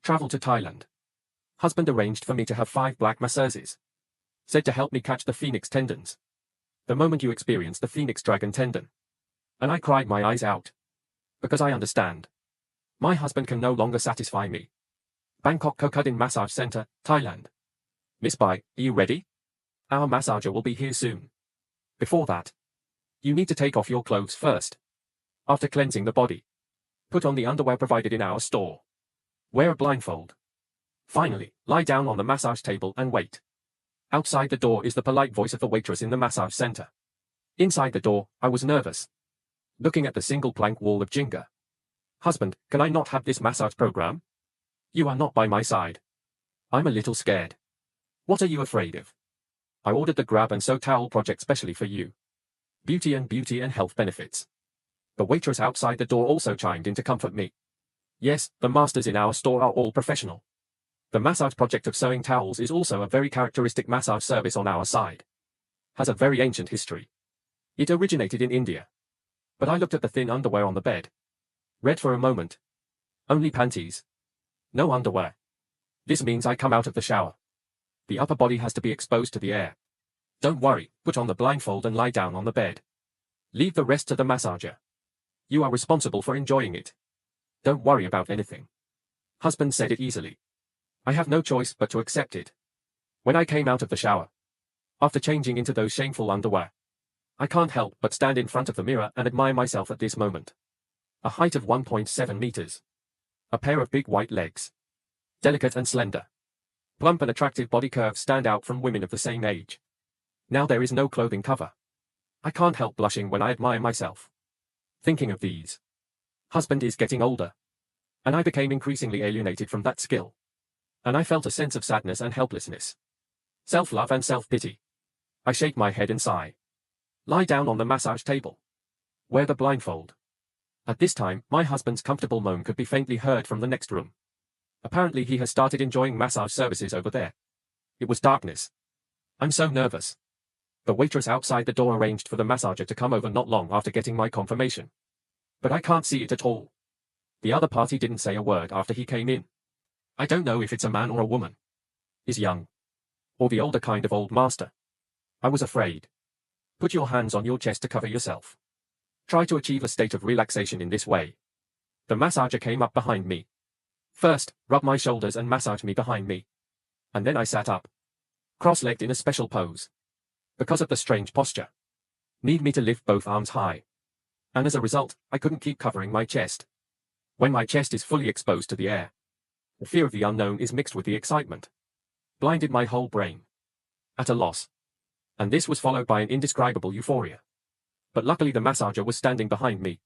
Travel to Thailand. Husband arranged for me to have 5 black masseuses. Said to help me catch the phoenix tendons. The moment you experience the phoenix dragon tendon. And I cried my eyes out. Because I understand. My husband can no longer satisfy me. Bangkok Kokudin Massage Center, Thailand. Miss Bai, are you ready? Our massager will be here soon. Before that, you need to take off your clothes first. After cleansing the body, put on the underwear provided in our store. Wear a blindfold. Finally, lie down on the massage table and wait. Outside the door is the polite voice of the waitress in the massage center. Inside the door, I was nervous. Looking at the single plank wall of Jenga. Husband, can I not have this massage program? You are not by my side. I'm a little scared. What are you afraid of? I ordered the grab and sew towel project specially for you. Beauty and health benefits. The waitress outside the door also chimed in to comfort me. Yes, the masters in our store are all professional. The massage project of sewing towels is also a very characteristic massage service on our side. Has a very ancient history. It originated in India. But I looked at the thin underwear on the bed. Read for a moment. Only panties. No underwear. This means I come out of the shower. The upper body has to be exposed to the air. Don't worry, put on the blindfold and lie down on the bed. Leave the rest to the massager. You are responsible for enjoying it. Don't worry about anything. Husband said it easily. I have no choice but to accept it. When I came out of the shower, after changing into those shameful underwear, I can't help but stand in front of the mirror and admire myself at this moment. A height of 1.7 meters. A pair of big white legs. Delicate and slender. Plump and attractive body curves stand out from women of the same age. Now there is no clothing cover. I can't help blushing when I admire myself. Thinking of these. Husband is getting older. And I became increasingly alienated from that skill. And I felt a sense of sadness and helplessness. Self-love and self-pity. I shake my head and sigh. Lie down on the massage table. Wear the blindfold. At this time, my husband's comfortable moan could be faintly heard from the next room. Apparently he has started enjoying massage services over there. It was darkness. I'm so nervous. The waitress outside the door arranged for the massager to come over not long after getting my confirmation. But I can't see it at all. The other party didn't say a word after he came in. I don't know if it's a man or a woman. Is young. Or the older kind of old master. I was afraid. Put your hands on your chest to cover yourself. Try to achieve a state of relaxation in this way. The massager came up behind me. First, rub my shoulders and massage me behind me. And then I sat up. Cross-legged in a special pose. Because of the strange posture. Need me to lift both arms high. And as a result, I couldn't keep covering my chest. When my chest is fully exposed to the air, the fear of the unknown is mixed with the excitement. Blinded my whole brain. At a loss. And this was followed by an indescribable euphoria. But luckily the massager was standing behind me.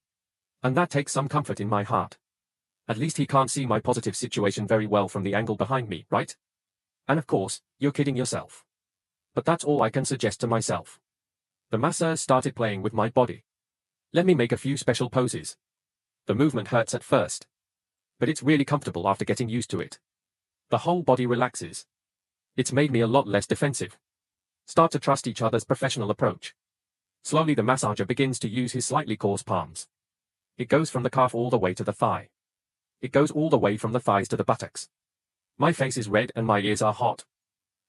And that takes some comfort in my heart. At least he can't see my positive situation very well from the angle behind me, right? And of course, you're kidding yourself. But that's all I can suggest to myself. The masseur started playing with my body. Let me make a few special poses. The movement hurts at first. But it's really comfortable after getting used to it. The whole body relaxes. It's made me a lot less defensive. Start to trust each other's professional approach. Slowly the massager begins to use his slightly coarse palms. It goes from the calf all the way to the thigh. It goes all the way from the thighs to the buttocks. My face is red and my ears are hot.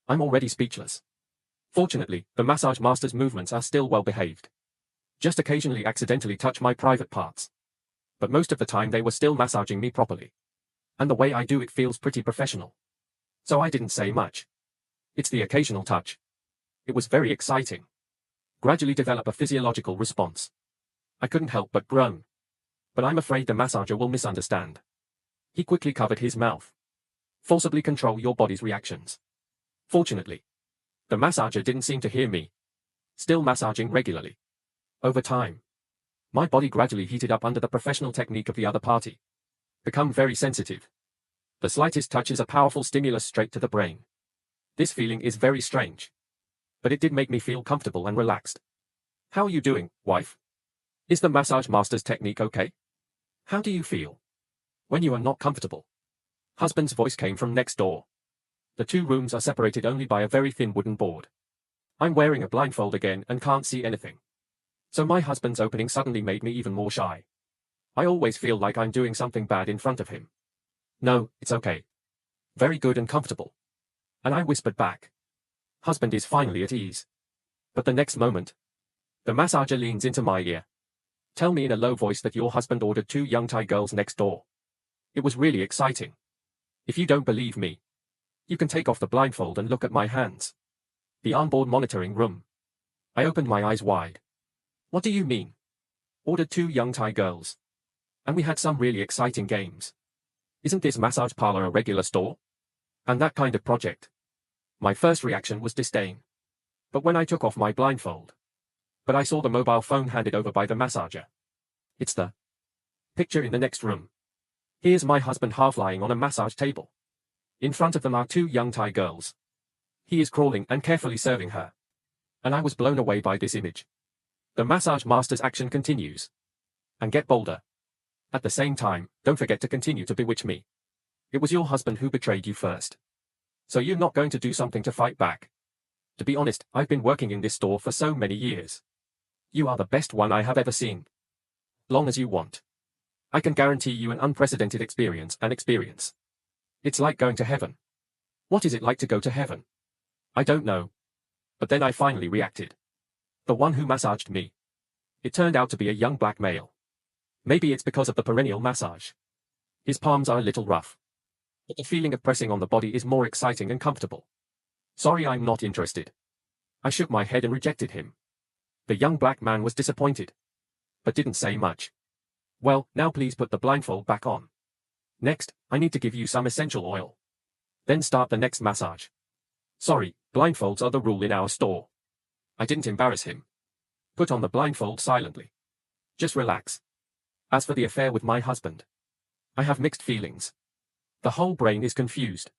I'm already speechless. Fortunately, the massage master's movements are still well behaved. Just occasionally accidentally touch my private parts. But most of the time they were still massaging me properly. And the way I do it feels pretty professional. So I didn't say much. It's the occasional touch. It was very exciting. Gradually develop a physiological response. I couldn't help but groan. But I'm afraid the massager will misunderstand. He quickly covered his mouth. Forcibly control your body's reactions. Fortunately, the massager didn't seem to hear me. Still massaging regularly. Over time, my body gradually heated up under the professional technique of the other party. Become very sensitive. The slightest touch is a powerful stimulus straight to the brain. This feeling is very strange. But it did make me feel comfortable and relaxed. How are you doing, wife? Is the massage master's technique okay? How do you feel when you are not comfortable? Husband's voice came from next door. The two rooms are separated only by a very thin wooden board. I'm wearing a blindfold again and can't see anything. So my husband's opening suddenly made me even more shy. I always feel like I'm doing something bad in front of him. No, it's okay. Very good and comfortable. And I whispered back. Husband is finally at ease. But the next moment, the massager leans into my ear. Tell me in a low voice that your husband ordered 2 young Thai girls next door. It was really exciting. If you don't believe me, you can take off the blindfold and look at my hands. The onboard monitoring room. I opened my eyes wide. What do you mean? Ordered 2 young Thai girls. And we had some really exciting games. Isn't this massage parlor a regular store? And that kind of project. My first reaction was disdain. But when I took off my blindfold. But I saw the mobile phone handed over by the massager. It's the picture in the next room. Here's my husband half lying on a massage table. In front of them are 2 young Thai girls. He is crawling and carefully serving her. And I was blown away by this image. The massage master's action continues. And get bolder. At the same time, don't forget to continue to bewitch me. It was your husband who betrayed you first. So you're not going to do something to fight back. To be honest, I've been working in this store for so many years. You are the best one I have ever seen. Long as you want. I can guarantee you an unprecedented experience. It's like going to heaven. What is it like to go to heaven? I don't know. But then I finally reacted. The one who massaged me. It turned out to be a young black male. Maybe it's because of the perennial massage. His palms are a little rough. But the feeling of pressing on the body is more exciting and comfortable. Sorry, I'm not interested. I shook my head and rejected him. The young black man was disappointed. But didn't say much. Well, now please put the blindfold back on. Next, I need to give you some essential oil. Then start the next massage. Sorry, blindfolds are the rule in our store. I didn't embarrass him. Put on the blindfold silently. Just relax. As for the affair with my husband, I have mixed feelings. The whole brain is confused.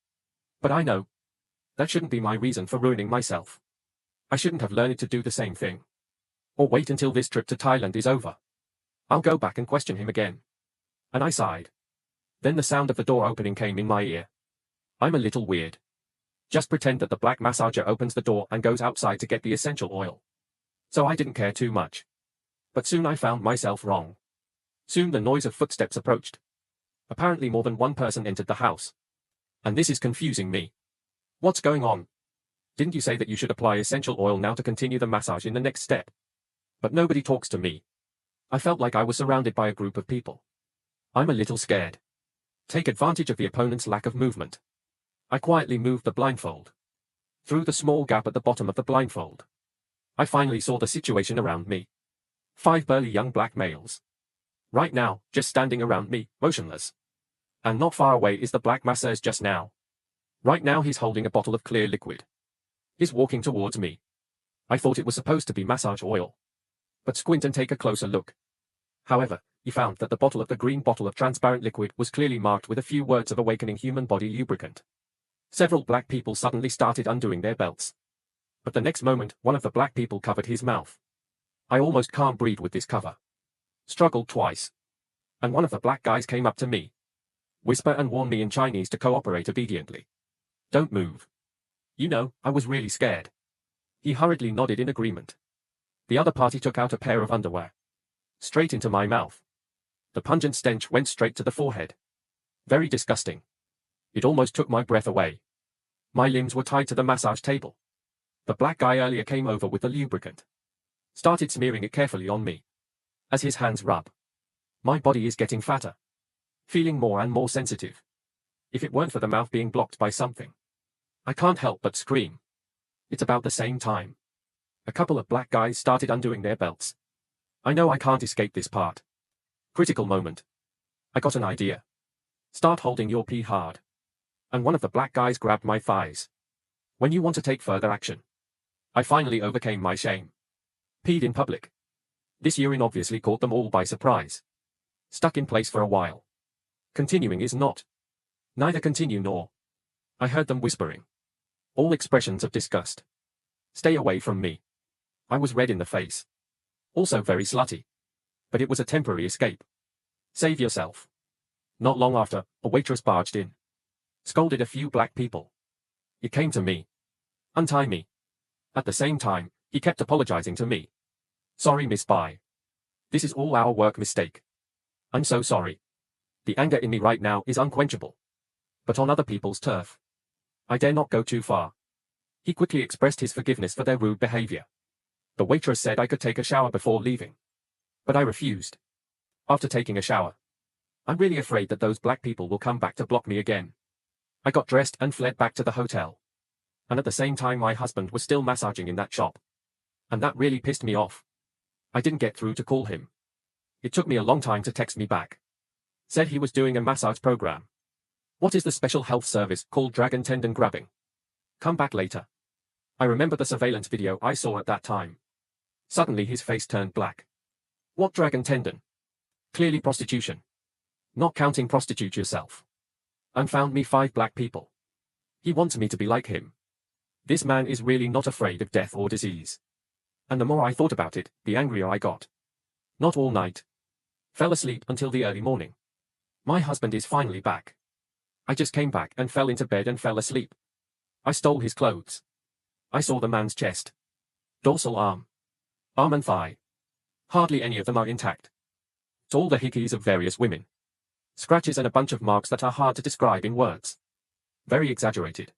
But I know. That shouldn't be my reason for ruining myself. I shouldn't have learned to do the same thing. Or wait until this trip to Thailand is over. I'll go back and question him again. And I sighed. Then the sound of the door opening came in my ear. I'm a little weird. Just pretend that the black massager opens the door and goes outside to get the essential oil. So I didn't care too much. But soon I found myself wrong. Soon the noise of footsteps approached. Apparently more than one person entered the house. And this is confusing me. What's going on? Didn't you say that you should apply essential oil now to continue the massage in the next step? But nobody talks to me. I felt like I was surrounded by a group of people. I'm a little scared. Take advantage of the opponent's lack of movement. I quietly moved the blindfold. Through the small gap at the bottom of the blindfold, I finally saw the situation around me. 5 burly young black males. Right now, just standing around me, motionless. And not far away is the black masseuse just now. Right now he's holding a bottle of clear liquid. He's walking towards me. I thought it was supposed to be massage oil. But squint and take a closer look. However, he found that the bottle of the green bottle of transparent liquid was clearly marked with a few words of awakening human body lubricant. Several black people suddenly started undoing their belts. But the next moment, one of the black people covered his mouth. I almost can't breathe with this cover. Struggled twice. And one of the black guys came up to me. Whisper and warn me in Chinese to cooperate obediently. Don't move. You know, I was really scared. He hurriedly nodded in agreement. The other party took out a pair of underwear. Straight into my mouth. The pungent stench went straight to the forehead. Very disgusting. It almost took my breath away. My limbs were tied to the massage table. The black guy earlier came over with the lubricant. Started smearing it carefully on me. As his hands rub. My body is getting fatter. Feeling more and more sensitive. If it weren't for the mouth being blocked by something, I can't help but scream. It's about the same time. A couple of black guys started undoing their belts. I know I can't escape this part. Critical moment. I got an idea. Start holding your pee hard. And one of the black guys grabbed my thighs. When you want to take further action. I finally overcame my shame. Peed in public. This urine obviously caught them all by surprise. Stuck in place for a while. Continuing is not. Neither continue nor. I heard them whispering. All expressions of disgust. Stay away from me. I was red in the face. Also very slutty. But it was a temporary escape. Save yourself. Not long after, a waitress barged in. Scolded a few black people. It came to me. Untie me. At the same time, he kept apologizing to me. Sorry, Miss Bai. This is all our work mistake. I'm so sorry. The anger in me right now is unquenchable. but on other people's turf. I dare not go too far. He quickly expressed his forgiveness for their rude behavior. The waitress said I could take a shower before leaving. But I refused. After taking a shower, I'm really afraid that those black people will come back to block me again. I got dressed and fled back to the hotel. And at the same time my husband was still massaging in that shop. And that really pissed me off. I didn't get through to call him. It took me a long time to text me back. Said he was doing a massage program. What is the special health service called dragon tendon grabbing? Come back later. I remember the surveillance video I saw at that time. Suddenly his face turned black. What dragon tendon? Clearly prostitution. Not counting prostitute yourself. And found me 5 black people. He wants me to be like him. This man is really not afraid of death or disease. And the more I thought about it, the angrier I got. Not all night. Fell asleep until the early morning. My husband is finally back. I just came back and fell into bed and fell asleep. I stole his clothes. I saw the man's chest. Dorsal arm and thigh. Hardly any of them are intact. It's all the hickeys of various women. Scratches and a bunch of marks that are hard to describe in words. Very exaggerated.